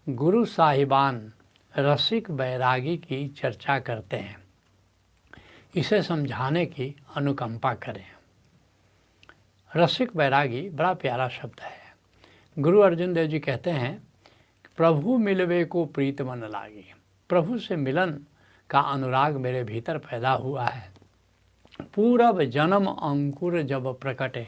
गुरु साहिबान रसिक बैरागी की चर्चा करते हैं, इसे समझाने की अनुकंपा करें। रसिक बैरागी बड़ा प्यारा शब्द है। गुरु अर्जुन देव जी कहते हैं, प्रभु मिलवे को प्रीत मन लागी। प्रभु से मिलन का अनुराग मेरे भीतर पैदा हुआ है। पूरब जन्म अंकुर जब प्रकटे।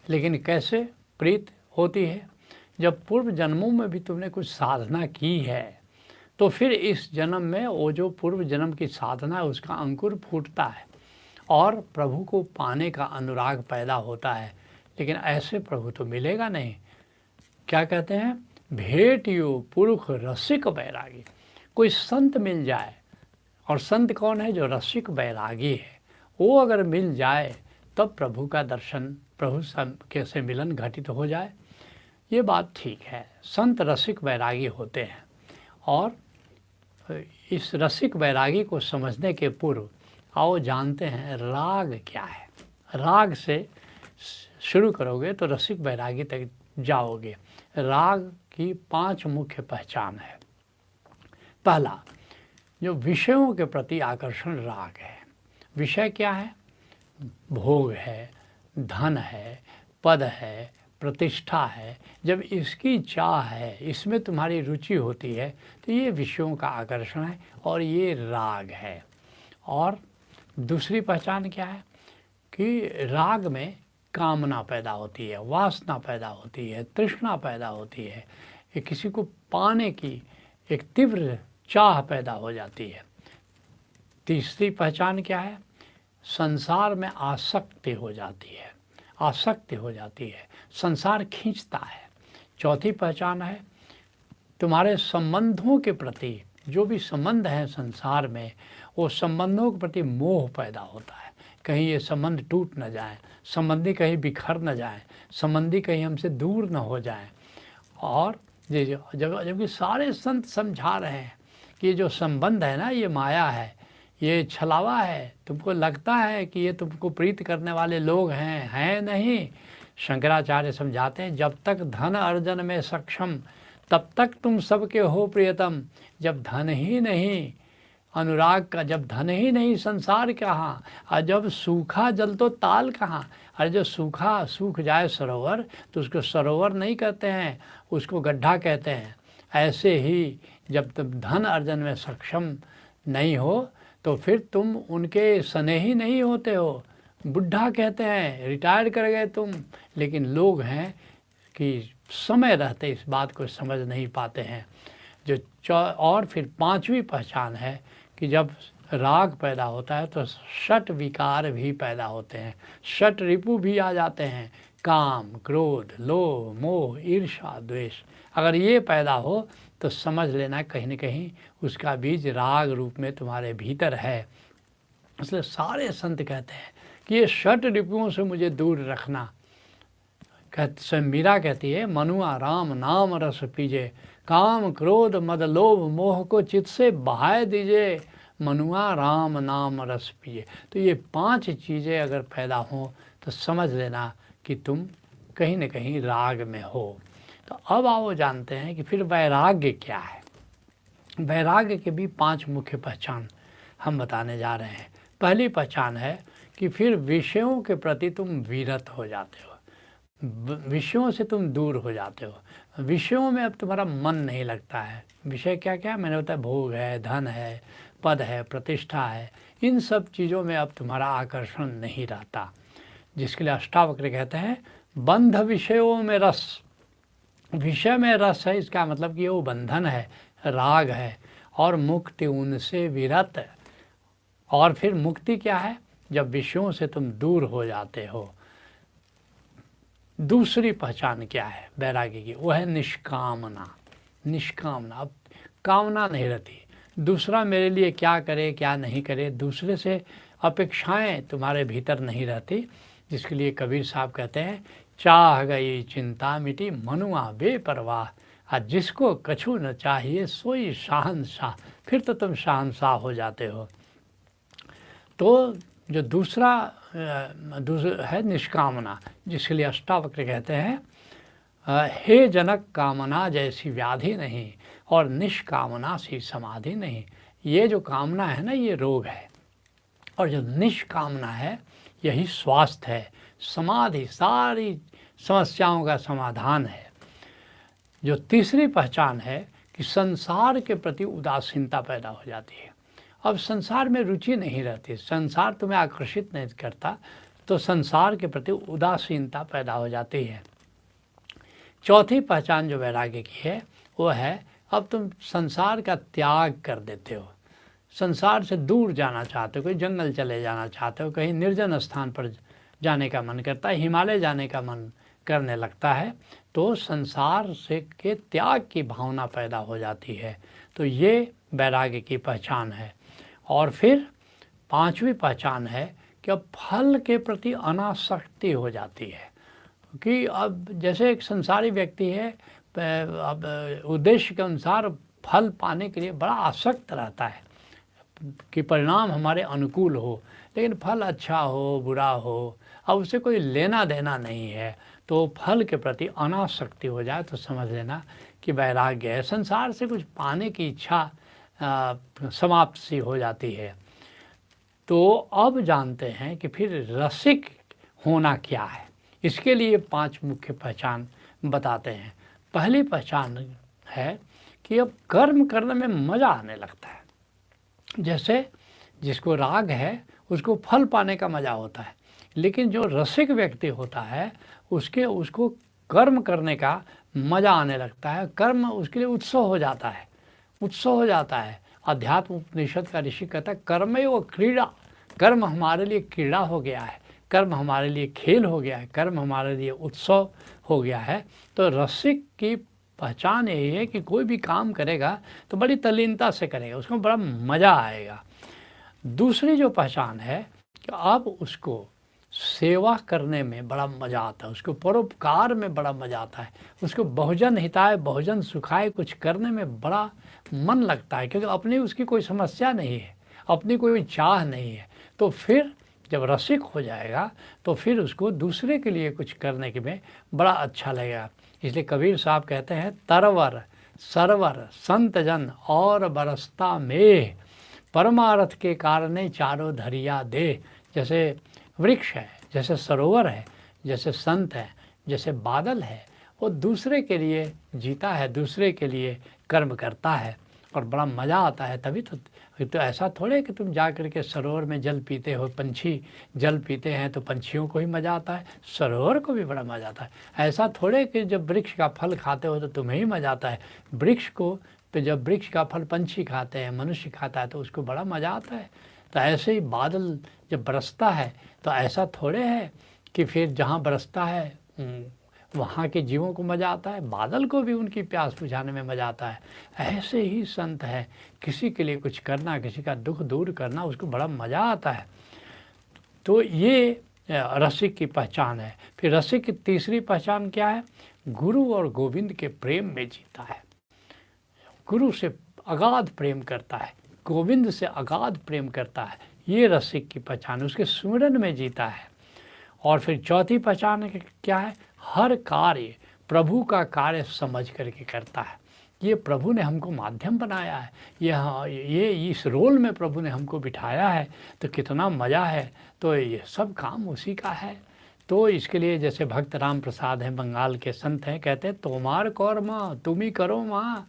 लेकिन कैसे प्रीत होती है? जब पूर्व जन्मों में भी तुमने कुछ साधना की है तो फिर इस जन्म में वो जो पूर्व जन्म की साधना है उसका अंकुर फूटता है और प्रभु को पाने का अनुराग पैदा होता है। लेकिन ऐसे प्रभु तो मिलेगा नहीं। क्या कहते हैं? भेटियो पुरुष रसिक बैरागी। कोई संत मिल जाए, और संत कौन है? जो रसिक बैरागी है। वो अगर मिल जाए तब प्रभु का दर्शन, प्रभु कैसे मिलन घटित हो जाए, ये बात ठीक है। संत रसिक बैरागी होते हैं। और इस रसिक बैरागी को समझने के पूर्व आओ जानते हैं राग क्या है। राग से शुरू करोगे तो रसिक बैरागी तक जाओगे। राग की 5 मुख्य पहचान है। पहला, जो विषयों के प्रति आकर्षण राग है। विषय क्या है? भोग है, धन है, पद है, प्रतिष्ठा है। जब इसकी चाह है, इसमें तुम्हारी रुचि होती है तो ये विषयों का आकर्षण है और ये राग है। और दूसरी पहचान क्या है? कि राग में कामना पैदा होती है, वासना पैदा होती है, तृष्णा पैदा होती है, किसी को पाने की एक तीव्र चाह पैदा हो जाती है। तीसरी पहचान क्या है? संसार में आसक्ति हो जाती है, आसक्ति हो जाती है, संसार खींचता है। चौथी पहचान है तुम्हारे संबंधों के प्रति, जो भी संबंध हैं संसार में, वो संबंधों के प्रति मोह पैदा होता है। कहीं ये संबंध टूट न जाए, संबंधी कहीं बिखर न जाए, संबंधी कहीं हमसे दूर न हो जाए। और जबकि सारे संत समझा रहे हैं कि ये जो संबंध है ना, ये माया है, ये छलावा है। तुमको लगता है कि ये तुमको प्रीत करने वाले लोग हैं नहीं। शंकराचार्य समझाते हैं, जब तक धन अर्जन में सक्षम तब तक तुम सबके हो प्रियतम। जब धन ही नहीं अनुराग का, जब धन ही नहीं संसार कहाँ, और जब सूखा जल तो ताल कहाँ। अरे जो सूख जाए सरोवर तो उसको सरोवर नहीं कहते हैं, उसको गड्ढा कहते हैं। ऐसे ही जब तुम धन अर्जन में सक्षम नहीं हो तो फिर तुम उनके स्नेही नहीं होते हो। बुढ़ा कहते हैं, रिटायर कर गए तुम। लेकिन लोग हैं कि समय रहते इस बात को समझ नहीं पाते हैं। और फिर 5वीं पहचान है कि जब राग पैदा होता है तो षट विकार भी पैदा होते हैं, षट रिपु भी आ जाते हैं। काम, क्रोध, लोभ, मोह, ईर्ष्या, द्वेष। अगर ये पैदा हो तो समझ लेना कहीं न कहीं उसका बीज राग रूप में तुम्हारे भीतर है। इसलिए सारे संत कहते हैं कि ये षट रिपुओं से मुझे दूर रखना। मीरा कहती है, मनुआ राम नाम रस पीजे, काम क्रोध मद लोभ मोह को चित्त से बहाए दीजिए, मनुआ राम नाम रस पीजे। तो ये 5 चीज़ें अगर पैदा हों तो समझ लेना कि तुम कहीं न कहीं राग में हो। तो अब आओ जानते हैं कि फिर वैराग्य क्या है। वैराग्य के भी 5 मुख्य पहचान हम बताने जा रहे हैं। पहली पहचान है कि फिर विषयों के प्रति तुम विरत हो जाते हो, विषयों से तुम दूर हो जाते हो। विषयों में अब तुम्हारा मन नहीं लगता है। विषय क्या क्या? मैंने बताया, भोग है, धन है, पद है, प्रतिष्ठा है। इन सब चीज़ों में अब तुम्हारा आकर्षण नहीं रहता, जिसके लिए अष्टावक्र कहते हैं, बंध विषयों में रस। विषय में रस है, इसका मतलब कि वो बंधन है, राग है। और मुक्ति उनसे विरत। और फिर मुक्ति क्या है? जब विषयों से तुम दूर हो जाते हो। दूसरी पहचान क्या है वैरागी की? वो है निष्कामना। निष्कामना, अब कामना नहीं रहती, दूसरा मेरे लिए क्या करे क्या नहीं करे, दूसरे से अपेक्षाएं तुम्हारे भीतर नहीं रहती। जिसके लिए कबीर साहब कहते हैं, चाह गई चिंता मिटी मनुआ बेपरवाह, और जिसको कछु न चाहिए सोई शहंशाह। फिर तो तुम शहंशाह हो जाते हो। तो जो दूसरा है निष्कामना, जिसके लिए अष्टावक्र कहते हैं, हे जनक कामना जैसी व्याधि नहीं, और निष्कामना सी समाधि नहीं। ये जो कामना है ना, ये रोग है, और जो निष्कामना है यही स्वास्थ्य है। समाधि सारी समस्याओं का समाधान है। जो तीसरी पहचान है कि संसार के प्रति उदासीनता पैदा हो जाती है। अब संसार में रुचि नहीं रहती, संसार तुम्हें आकर्षित नहीं करता, तो संसार के प्रति उदासीनता पैदा हो जाती है। चौथी पहचान जो वैराग्य की है वो है अब तुम संसार का त्याग कर देते हो, संसार से दूर जाना चाहते हो, कोई जंगल चले जाना चाहते हो, कहीं निर्जन स्थान पर जाने का मन करता है, हिमालय जाने का मन करने लगता है, तो संसार से के त्याग की भावना पैदा हो जाती है। तो ये वैराग्य की पहचान है। और फिर पांचवी पहचान है कि अब फल के प्रति अनासक्ति हो जाती है, कि अब जैसे एक संसारी व्यक्ति है, अब उद्देश्य के अनुसार फल पाने के लिए बड़ा आसक्त रहता है कि परिणाम हमारे अनुकूल हो, लेकिन फल अच्छा हो बुरा हो, अब उसे कोई लेना देना नहीं है, तो फल के प्रति अनासक्ति हो जाए तो समझ लेना कि वैराग्य है। संसार से कुछ पाने की इच्छा समाप्त सी हो जाती है। तो अब जानते हैं कि फिर रसिक होना क्या है। इसके लिए 5 मुख्य पहचान बताते हैं। पहली पहचान है कि अब कर्म करने में मज़ा आने लगता है। जैसे जिसको राग है उसको फल पाने का मज़ा होता है, लेकिन जो रसिक व्यक्ति होता है उसको कर्म करने का मज़ा आने लगता है, कर्म उसके लिए उत्सव हो जाता है। अध्यात्म उपनिषद का ऋषि कहता है कर्मैव क्रीड़ा, कर्म हमारे लिए क्रीड़ा हो गया है, कर्म हमारे लिए खेल हो गया है, कर्म हमारे लिए उत्सव हो गया है। तो रसिक की पहचान यही है कि कोई भी काम करेगा तो बड़ी तल्लीनता से करेगा, उसको बड़ा मज़ा आएगा। दूसरी जो पहचान है कि अब उसको सेवा करने में बड़ा मज़ा आता है, उसको परोपकार में बड़ा मज़ा आता है, उसको बहुजन हिताय बहुजन सुखाय कुछ करने में बड़ा मन लगता है, क्योंकि अपनी उसकी कोई समस्या नहीं है, अपनी कोई चाह नहीं है। तो फिर जब रसिक हो जाएगा तो फिर उसको दूसरे के लिए कुछ करने के में बड़ा अच्छा लगेगा। इसलिए कबीर साहब कहते हैं तरवर सरवर संत जन और बरसता में परमार्थ के कारणे चारों धरिया दे। जैसे वृक्ष है, जैसे सरोवर है, जैसे संत है, जैसे बादल है, वो दूसरे के लिए जीता है, दूसरे के लिए कर्म करता है और बड़ा मज़ा आता है। तभी तो ऐसा थोड़े कि तुम जा कर के सरोवर में जल पीते हो, पंछी जल पीते हैं तो पंछियों को भी मज़ा आता है, सरोवर को भी बड़ा मज़ा आता है। ऐसा थोड़े कि जब वृक्ष का फल खाते हो तो तुम्हें ही मज़ा आता है, वृक्ष को तो जब वृक्ष का फल पंछी खाते हैं, मनुष्य खाता है तो उसको बड़ा मज़ा आता है। तो ऐसे ही बादल जब बरसता है तो ऐसा थोड़े है कि फिर जहाँ बरसता है वहाँ के जीवों को मज़ा आता है, बादल को भी उनकी प्यास बुझाने में मज़ा आता है। ऐसे ही संत है, किसी के लिए कुछ करना, किसी का दुख दूर करना, उसको बड़ा मज़ा आता है। तो ये रसिक की पहचान है। फिर रसिक की तीसरी पहचान क्या है? गुरु और गोविंद के प्रेम में जीता है, गुरु से अगाध प्रेम करता है, गोविंद से अगाध प्रेम करता है, ये रसिक की पहचान, उसके सुमिरन में जीता है। और फिर चौथी पहचान क्या है? हर कार्य प्रभु का कार्य समझ करके करता है। ये प्रभु ने हमको माध्यम बनाया है, ये इस रोल में प्रभु ने हमको बिठाया है, तो कितना मज़ा है, तो ये सब काम उसी का है। तो इसके लिए जैसे भक्त राम प्रसाद हैं, बंगाल के संत हैं, कहते हैं तोमार कर्म तुम ही करो माँ,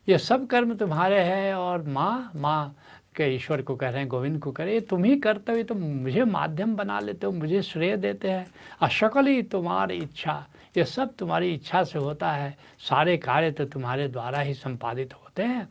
ये सब कर्म तुम्हारे हैं और माँ के ईश्वर को कह रहे हैं, गोविंद को कह रहे हैं, तुम ही करते हुए तो मुझे माध्यम बना लेते हो, मुझे श्रेय देते हैं। अशकल ही तुम्हारी इच्छा, ये सब तुम्हारी इच्छा से होता है, सारे कार्य तो तुम्हारे द्वारा ही संपादित होते हैं।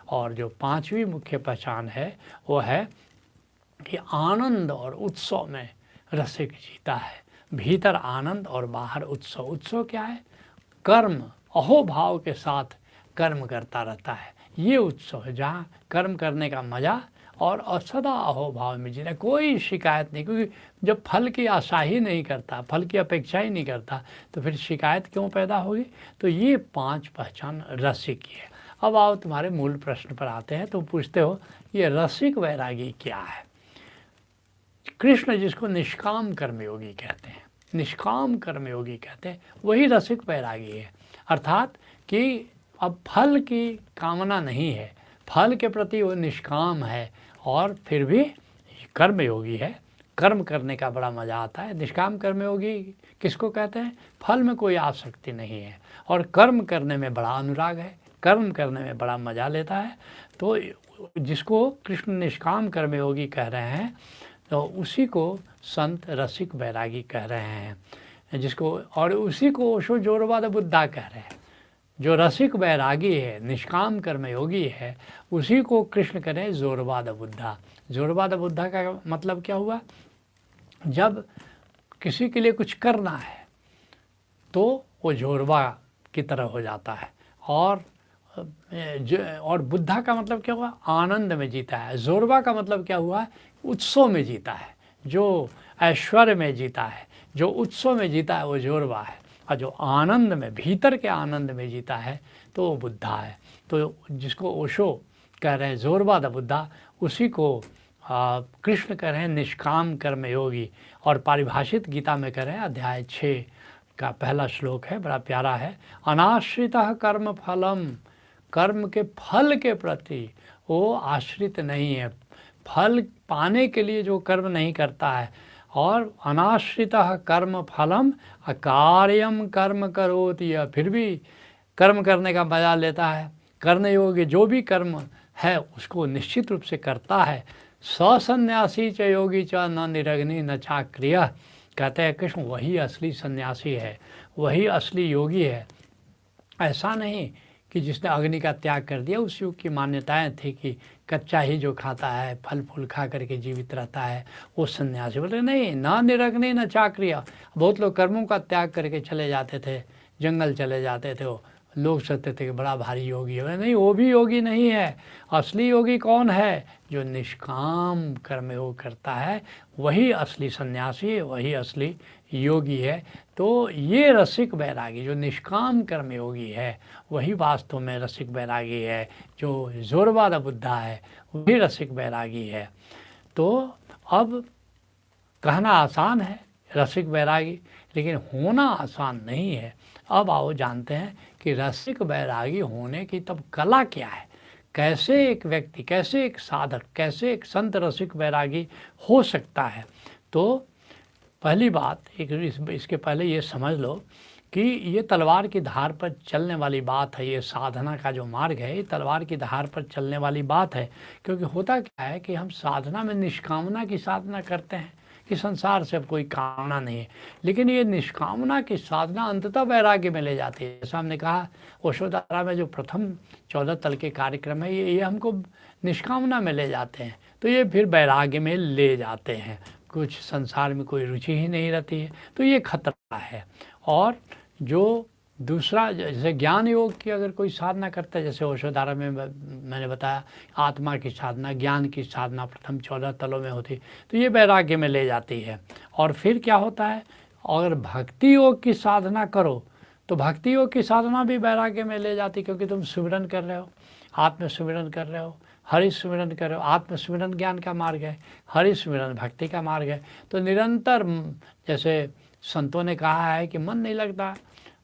और जो पांचवी मुख्य पहचान है वो है कि आनंद और उत्सव में रसिक जीता है। भीतर आनंद और बाहर उत्सव। उत्सव क्या है? कर्म अहोभाव के साथ कर्म करता रहता है, ये उत्सव है, जहाँ कर्म करने का मज़ा और सदा अहोभाव में जीना, कोई शिकायत नहीं, क्योंकि जब फल की आशा ही नहीं करता, फल की अपेक्षा ही नहीं करता, तो फिर शिकायत क्यों पैदा होगी? तो ये 5 पहचान रसिक की है। अब आओ तुम्हारे मूल प्रश्न पर आते हैं। तुम पूछते हो ये रसिक वैरागी क्या है? कृष्ण जिसको निष्काम कर्मयोगी कहते हैं, निष्काम कर्मयोगी कहते हैं, वही रसिक वैरागी है। अर्थात कि अब फल की कामना नहीं है, फल के प्रति वो निष्काम है और फिर भी कर्मयोगी है। कर्म करने का बड़ा मज़ा आता है। निष्काम कर्मयोगी किसको कहते हैं? फल में कोई आसक्ति नहीं है और कर्म करने में बड़ा अनुराग है, कर्म करने में बड़ा मज़ा लेता है। तो जिसको कृष्ण निष्काम कर्मयोगी कह रहे हैं तो उसी को संत रसिक बैरागी कह रहे हैं, जिसको और उसी को ओशो जोरवाद बुद्धा कह रहे हैं। जो रसिक बैरागी है, निष्काम कर्मयोगी है, उसी को कृष्ण करें जोरवाद बुद्धा। जोरवाद बुद्धा का मतलब क्या हुआ? जब किसी के लिए कुछ करना है तो वो जोरवा की तरह हो जाता है। और बुद्धा का मतलब क्या हुआ? आनंद में जीता है। जोरवा का मतलब क्या हुआ? उत्सव में जीता है। जो ऐश्वर्य में जीता है, जो उत्सव में जीता है वो जोरवा है, और जो आनंद में, भीतर के आनंद में जीता है तो वो बुद्धा है। तो जिसको ओशो कह रहे हैं जोरवा द बुद्धा, उसी को कृष्ण कह रहे हैं निष्काम कर्मयोगी। और पारिभाषित गीता में कह रहे हैं अध्याय 6 का पहला श्लोक है, बड़ा प्यारा है। अनाश्रितः कर्म फलम, कर्म के फल के प्रति वो आश्रित नहीं है, फल पाने के लिए जो कर्म नहीं करता है। और अनाश्रितः कर्म फलम अकार्यम कर्म करोति, फिर भी कर्म करने का मजा लेता है। करने योग्य जो भी कर्म है उसको निश्चित रूप से करता है। सन्यासी च योगी च न निरग्नि न चाक्रिय, कहते हैं कृष्ण वही असली सन्यासी है, वही असली योगी है। ऐसा नहीं कि जिसने अग्नि का त्याग कर दिया। उस युग की मान्यताएं थी कि कच्चा ही जो खाता है, फल फूल खा करके जीवित रहता है, वो सन्यासी। बोले नहीं, ना निरग्नि न चाक्रिय। बहुत लोग कर्मों का त्याग करके चले जाते थे, जंगल चले जाते थे, वो लोग सोचते थे कि बड़ा भारी योगी है। नहीं, वो भी योगी नहीं है। असली योगी कौन है? जो निष्काम कर्मयोग करता है, वही असली सन्यासी है, वही असली योगी है। तो ये रसिक बैरागी जो निष्काम कर्मयोगी है, वही वास्तव में रसिक बैरागी है। जो जोरवाद बुद्धा है वही रसिक बैरागी है। तो अब कहना आसान है रसिक बैरागी, लेकिन होना आसान नहीं है। अब आओ जानते हैं कि रसिक बैरागी होने की तब कला क्या है, कैसे एक व्यक्ति, कैसे एक साधक, कैसे एक संत रसिक बैरागी हो सकता है। तो पहली बात, इसके पहले ये समझ लो कि ये तलवार की धार पर चलने वाली बात है। ये साधना का जो मार्ग है, ये तलवार की धार पर चलने वाली बात है। क्योंकि होता क्या है कि हम साधना में निष्कामना की साधना करते हैं कि संसार से अब कोई कामना नहीं है, लेकिन ये निष्कामना की साधना अंततः वैराग्य में ले जाती है। जैसा हमने कहा ओशोधारा में जो प्रथम 14 तल के कार्यक्रम है, ये हमको निष्कामना में ले जाते हैं, तो ये फिर वैराग्य में ले जाते हैं। कुछ संसार में कोई रुचि ही नहीं रहती है, तो ये खतरा है। और जो दूसरा, जैसे ज्ञान योग की अगर कोई साधना करता है, जैसे ओशोधारा में मैंने बताया आत्मा की साधना, ज्ञान की साधना प्रथम 14 तलों में होती, तो ये वैराग्य में ले जाती है। और फिर क्या होता है, अगर भक्ति योग की साधना करो तो भक्ति योग की साधना भी वैराग्य में ले जाती, क्योंकि तुम सुमिरन कर रहे हो, आत्म सुमिरन कर रहे हो, हरि सुमिरन कर रहे हो। आत्म सुमिरन ज्ञान का मार्ग है, हरि सुमिरन भक्ति का मार्ग है। तो निरंतर, जैसे संतों ने कहा है कि मन नहीं लगता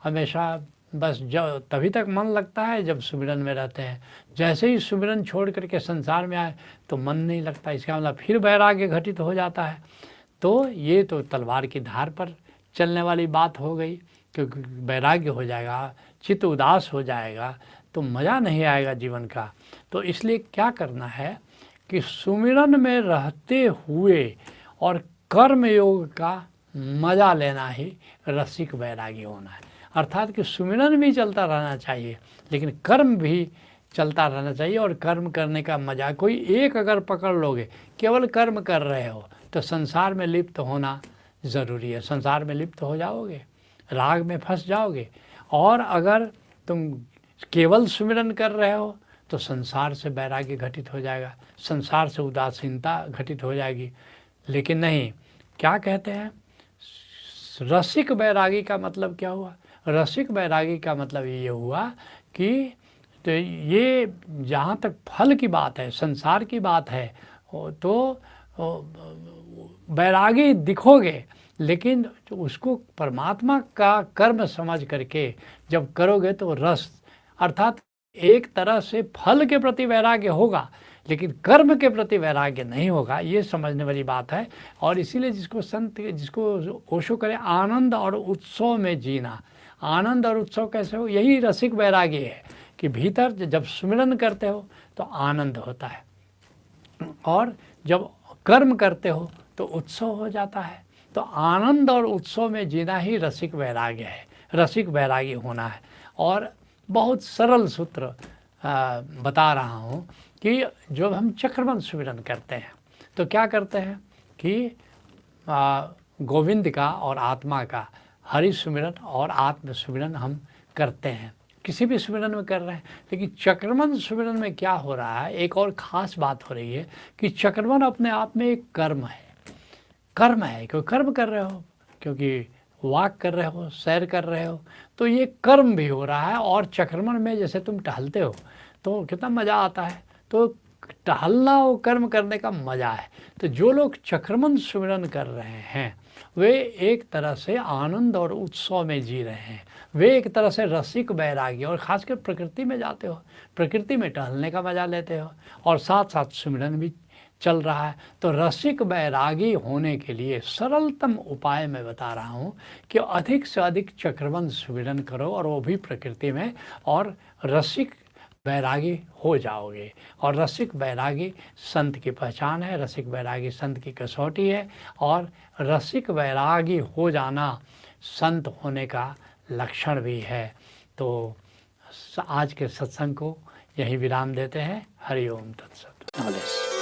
हमेशा, बस जब तभी तक मन लगता है जब सुमिरन में रहते हैं। जैसे ही सुमिरन छोड़ करके संसार में आए तो मन नहीं लगता, इसका मतलब फिर वैराग्य घटित हो जाता है। तो ये तो तलवार की धार पर चलने वाली बात हो गई, क्योंकि वैराग्य हो जाएगा, चित्त उदास हो जाएगा तो मज़ा नहीं आएगा जीवन का। तो इसलिए क्या करना है कि सुमिरन में रहते हुए और कर्म योग का मज़ा लेना ही रसिक बैरागी होना है। अर्थात कि सुमिरन भी चलता रहना चाहिए, लेकिन कर्म भी चलता रहना चाहिए। और कर्म करने का मज़ा, कोई एक अगर पकड़ लोगे, केवल कर्म कर रहे हो, तो संसार में लिप्त होना ज़रूरी है। संसार में लिप्त हो जाओगे, राग में फंस जाओगे। और अगर तुम केवल सुमिरन कर रहे हो तो संसार से वैराग्य घटित हो जाएगा, संसार से उदासीनता घटित हो जाएगी। लेकिन नहीं, क्या कहते हैं, रसिक बैरागी का मतलब क्या हुआ? रसिक बैरागी का मतलब ये हुआ कि तो ये जहाँ तक फल की बात है, संसार की बात है, तो बैरागी दिखोगे, लेकिन उसको परमात्मा का कर्म समझ करके जब करोगे तो रस अर्थात एक तरह से फल के प्रति वैराग्य होगा लेकिन कर्म के प्रति वैराग्य नहीं होगा, ये समझने वाली बात है। और इसीलिए जिसको ओशो करे आनंद और उत्सव में जीना। आनंद और उत्सव कैसे हो, यही रसिक वैराग्य है कि भीतर जब सुमिरन करते हो तो आनंद होता है और जब कर्म करते हो तो उत्सव हो जाता है। तो आनंद और उत्सव में जीना ही रसिक वैराग्य है, रसिक वैराग्य होना है। और बहुत सरल सूत्र बता रहा हूँ कि जब हम चक्रवंत सुमिरन करते हैं तो क्या करते हैं कि गोविंद का और आत्मा का हरि सुमिरन और आत्म सुमिरन हम करते हैं, किसी भी सुमिरन में कर रहे हैं। लेकिन चक्रवंत सुमिरन में क्या हो रहा है, एक और ख़ास बात हो रही है कि चक्रवंत अपने आप में एक कर्म है। कर्म है, क्योंकि कर्म कर रहे हो, क्योंकि वॉक कर रहे हो, सैर कर रहे हो, तो ये कर्म भी हो रहा है। और चक्रवंत में जैसे तुम टहलते हो तो कितना मज़ा आता है, तो टहलना वो कर्म करने का मज़ा है। तो जो लोग चक्रवंत सुमिरन कर रहे हैं वे एक तरह से आनंद और उत्सव में जी रहे हैं, वे एक तरह से रसिक वैराग्य। और ख़ासकर प्रकृति में जाते हो, प्रकृति में टहलने का मज़ा लेते हो और साथ साथ सुमिरन भी चल रहा है। तो रसिक वैरागी होने के लिए सरलतम उपाय मैं बता रहा हूँ कि अधिक से अधिक चक्रवंत सुमिरन करो और वो भी प्रकृति में, और रसिक वैरागी हो जाओगे। और रसिक वैरागी संत की पहचान है, रसिक वैरागी संत की कसौटी है, और रसिक वैरागी हो जाना संत होने का लक्षण भी है। तो आज के सत्संग को यही विराम देते हैं। हरि ओम तत्सत।